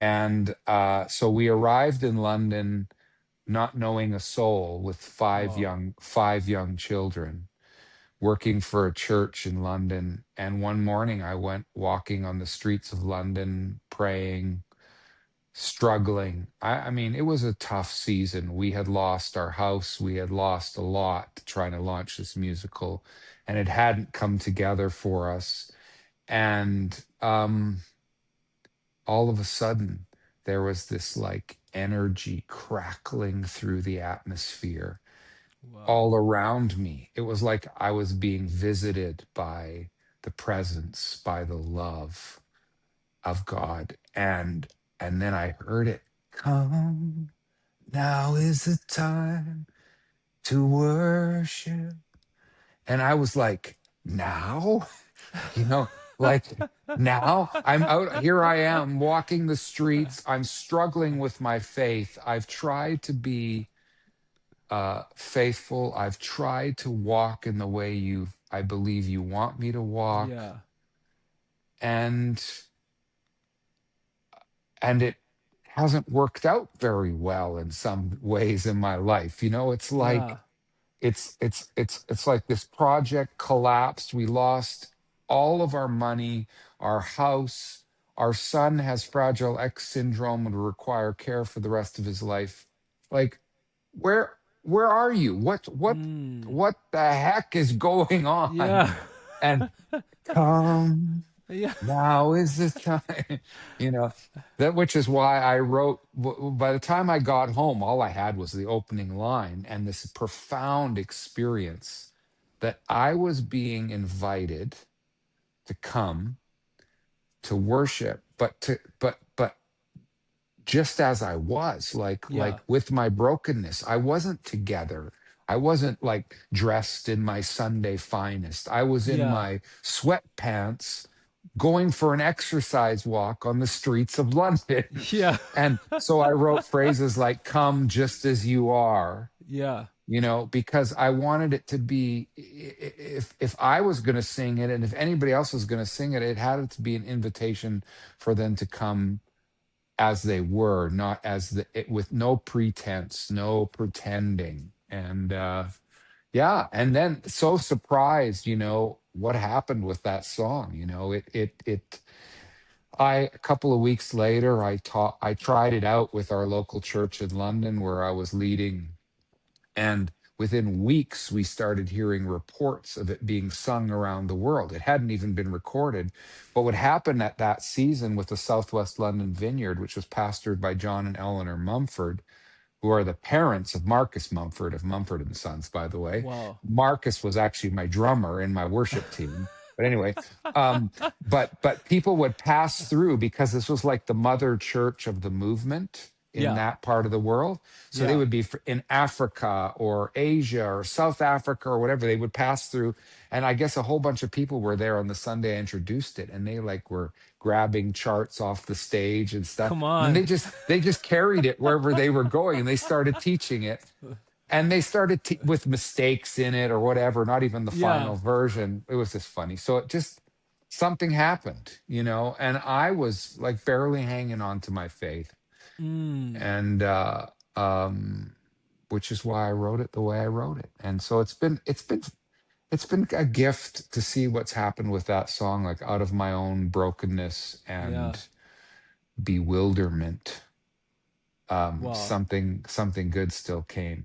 And so we arrived in London not knowing a soul with Whoa. five young children, working for a church in London. And one morning I went walking on the streets of London, praying, struggling. I mean, it was a tough season. We had lost our house, we had lost a lot trying to launch this musical, and it hadn't come together for us. And all of a sudden, there was this like energy crackling through the atmosphere Whoa. all around me. It was like I was being visited by the presence, by the love of God. And then I heard it come. Now is the time to worship. And I was like, now? You know, like now I'm out here. I am walking the streets. I'm struggling with my faith. I've tried to be faithful. I've tried to walk in the way I believe you want me to walk. Yeah. And and it hasn't worked out very well in some ways in my life. It's like Yeah. it's like this project collapsed. We lost all of our money, our house. Our son has Fragile X syndrome and will require care for the rest of his life. Like, where where are you? Mm. What the heck is going on? Yeah. And come, Yeah. now is the time. you know that, which is why I wrote, by the time I got home, all I had was the opening line and this profound experience that I was being invited to come to worship, but just as I was, like Yeah. with my brokenness. I wasn't together. I wasn't like dressed in my Sunday finest. I was in Yeah. my sweatpants going for an exercise walk on the streets of London. Yeah. And so I wrote phrases like "come just as you are," Yeah. because I wanted it to be, if I was going to sing it and if anybody else was going to sing it, it had to be an invitation for them to come as they were, not with no pretense, no pretending. And yeah, and then so surprised, what happened with that song. A couple of weeks later, I tried it out with our local church in London where I was leading, and within weeks, we started hearing reports of it being sung around the world. It hadn't even been recorded. But what happened at that season with the Southwest London Vineyard, which was pastored by John and Eleanor Mumford, who are the parents of Marcus Mumford of Mumford and Sons, by the way. Whoa. Marcus was actually my drummer in my worship team. But anyway, but people would pass through because this was like the mother church of the movement in Yeah. that part of the world. So they Yeah. would be in Africa or Asia or South Africa or whatever. They would pass through, and I guess a whole bunch of people were there on the Sunday I introduced it, and they like were grabbing charts off the stage and stuff. Come And then on. they just carried it wherever they were going, and they started teaching it. And they started with mistakes in it or whatever, not even the Yeah. final version. It was just funny. So it just, something happened, and I was like barely hanging on to my faith. Mm. And which is why I wrote it the way I wrote it. And so it's been a gift to see what's happened with that song, like out of my own brokenness Yeah. and bewilderment, Wow. something good still came.